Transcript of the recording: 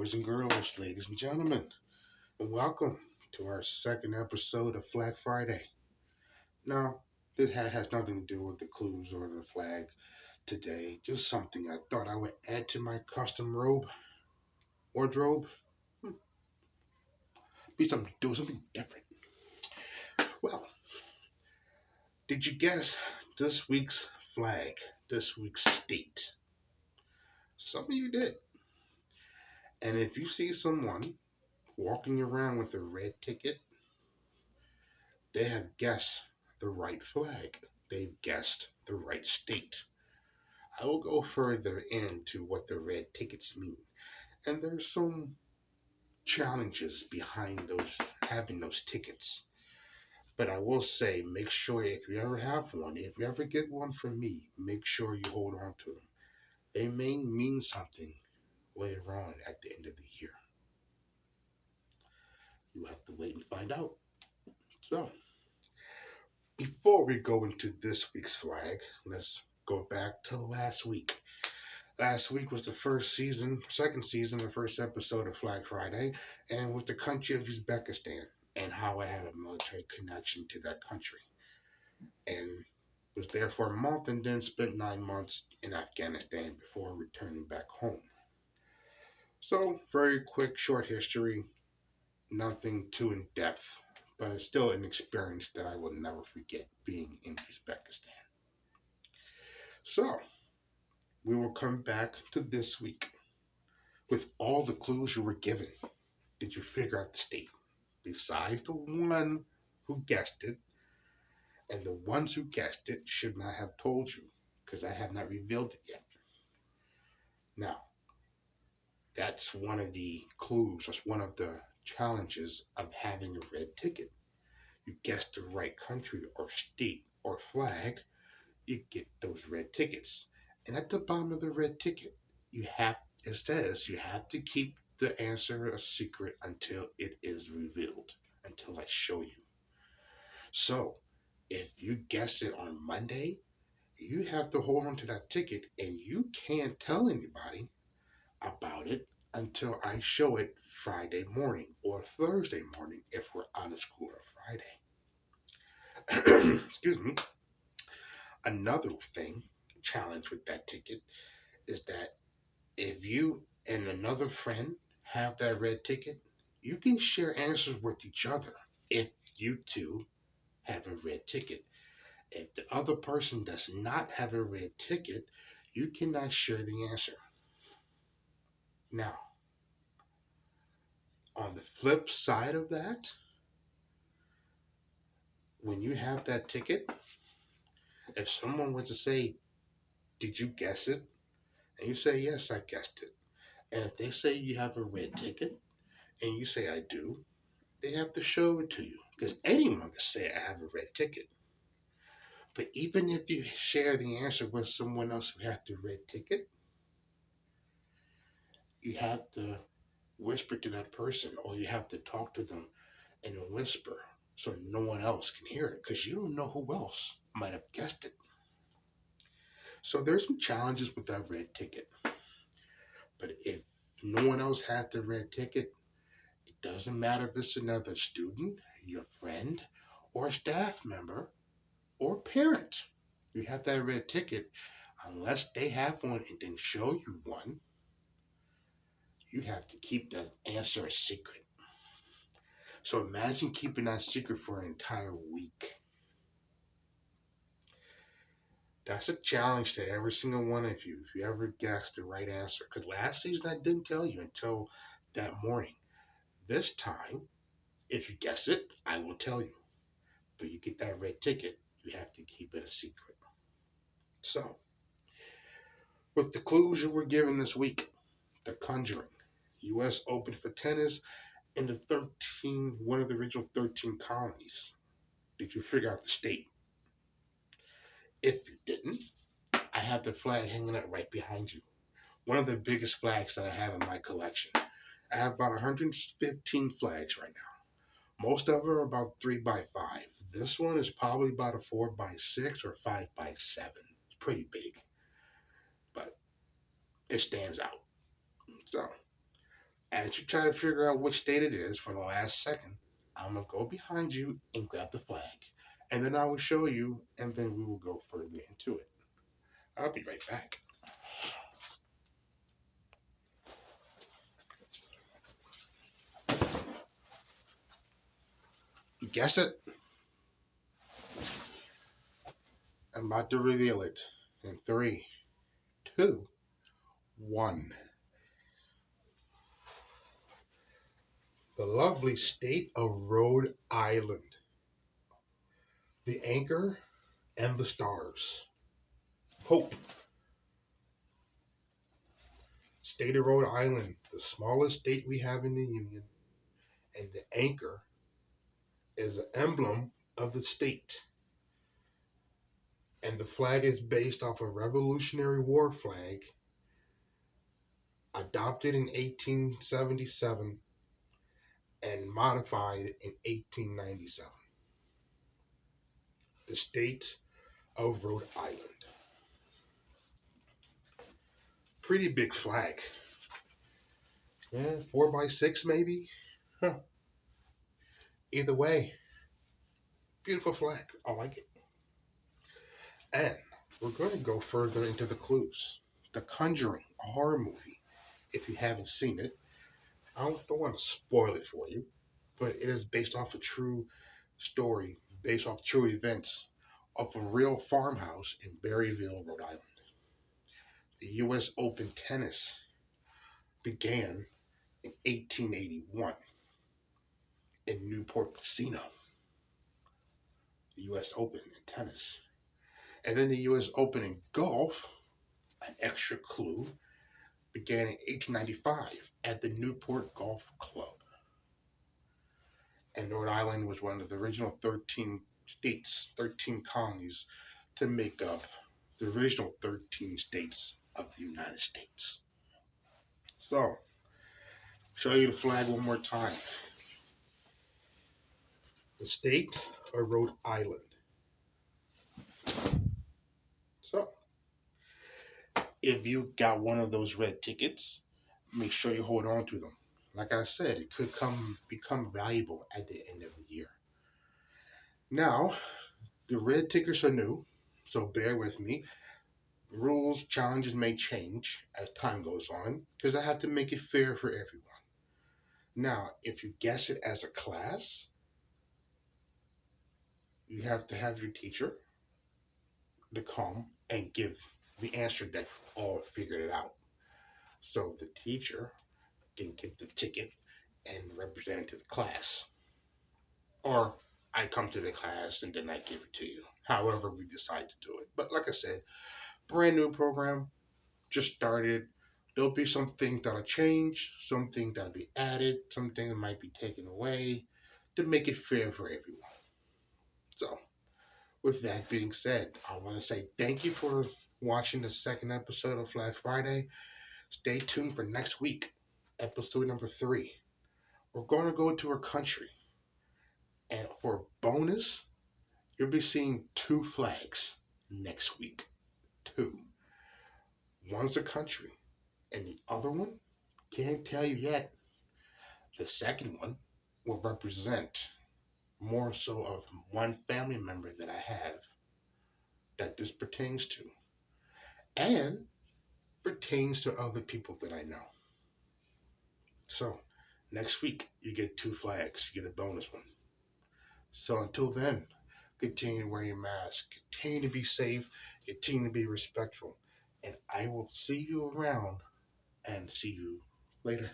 boys and girls, ladies and gentlemen, and welcome to our second episode of Flag Friday. Now, this hat has nothing to do with the clues or the flag today, just something I thought I would add to my custom wardrobe. Hmm, Be something to do something different. Well, did you guess this week's flag, this week's state? Some of you did. And if you see someone walking around with a red ticket, they have guessed the right flag. They've guessed the right state. I will go further into what the red tickets mean. And there's some challenges behind those having those tickets. But I will say, make sure if you ever have one, if you ever get one from me, make sure you hold on to them. They may mean something later on at the end of the year. You have to wait and find out. So, before we go into this week's flag, let's go back to last week. Last week was the second season, the first episode of Flag Friday, and with the country of Uzbekistan and how I had a military connection to that country. And was there for a month and then spent 9 months in Afghanistan before returning back home. So, very quick, short history, nothing too in depth, but still an experience that I will never forget being in Uzbekistan. So, we will come back to this week with all the clues you were given. Did you figure out the state? Besides the one who guessed it, and the ones who guessed it should not have told you, because I have not revealed it yet. Now, that's one of the clues, that's one of the challenges of having a red ticket. You guess the right country or state or flag, you get those red tickets. And at the bottom of the red ticket, it says you have to keep the answer a secret until it is revealed, until I show you. So, if you guess it on Monday, you have to hold on to that ticket and you can't tell anybody about it until I show it Friday morning or Thursday morning if we're out of school on Friday. Excuse me. Another challenge with that ticket is that if you and another friend have that red ticket, you can share answers with each other if you two have a red ticket. If the other person does not have a red ticket, you cannot share the answer. Now, on the flip side of that, when you have that ticket, if someone were to say, "Did you guess it?" and you say, "Yes, I guessed it," and if they say you have a red ticket and you say, "I do," they have to show it to you because anyone can say, "I have a red ticket." But even if you share the answer with someone else who has the red ticket, you have to whisper to that person or you have to talk to them in a whisper so no one else can hear it because you don't know who else might have guessed it. So there's some challenges with that red ticket. But if no one else had the red ticket, it doesn't matter if it's another student, your friend, or a staff member, or parent. You have that red ticket, unless they have one and then show you one, you have to keep that answer a secret. So imagine keeping that secret for an entire week. That's a challenge to every single one of you if you ever guessed the right answer. Because last season I didn't tell you until that morning. This time, if you guess it, I will tell you. But you get that red ticket, you have to keep it a secret. So, with the clues you were given this week, The Conjuring, U.S. Open for tennis, and one of the original 13 colonies. Did you figure out the state? If you didn't, I have the flag hanging up right behind you. One of the biggest flags that I have in my collection. I have about 115 flags right now. Most of them are about 3x5. This one is probably about a 4x6 or 5x7. It's pretty big, but it stands out. So, As you try to figure out which state it is for the last second, I'm going to go behind you and grab the flag. And then I will show you, and then we will go further into it. I'll be right back. You guessed it? I'm about to reveal it in 3, 2, 1. The lovely state of Rhode Island. The anchor and the stars. Hope. State of Rhode Island, the smallest state we have in the Union, and the anchor is an emblem of the state. And the flag is based off a Revolutionary War flag adopted in 1877 and modified in 1897. The state of Rhode Island. Pretty big flag. Yeah, 4x6 maybe? Huh. Either way, beautiful flag. I like it. And we're going to go further into the clues. The Conjuring, a horror movie. If you haven't seen it, I don't want to spoil it for you, but it is based off a true story, based off true events of a real farmhouse in Berryville, Rhode Island. The U.S. Open tennis began in 1881 in Newport Casino. The U.S. Open in tennis. And then the U.S. Open in golf, an extra clue, began in 1895 at the Newport Golf Club. And Rhode Island was one of the original 13 states, 13 colonies to make up the original 13 states of the United States. So, show you the flag one more time. The state of Rhode Island. So, if you got one of those red tickets, make sure you hold on to them. Like I said, it could become valuable at the end of the year. Now, the red tickets are new, so bear with me. Rules, challenges may change as time goes on because I have to make it fair for everyone. Now, if you guess it as a class, you have to have your teacher to come and give the answer that all figured it out. So the teacher can get the ticket and represent it to the class. Or I come to the class and then I give it to you. However we decide to do it. But like I said, brand new program, just started. There'll be some things that'll change, some things that'll be added, some things might be taken away to make it fair for everyone. So, with that being said, I want to say thank you for watching the second episode of Flag Friday. Stay tuned for next week, episode number 3. We're going to go to a country, and for bonus, you'll be seeing 2 flags next week. 2. One's a country, and the other one, can't tell you yet. The second one will represent more so of one family member that I have that this pertains to, and pertains to other people that I know. So, next week, you get 2 flags. You get a bonus one. So until then, continue to wear your mask. Continue to be safe. Continue to be respectful. And I will see you around and see you later.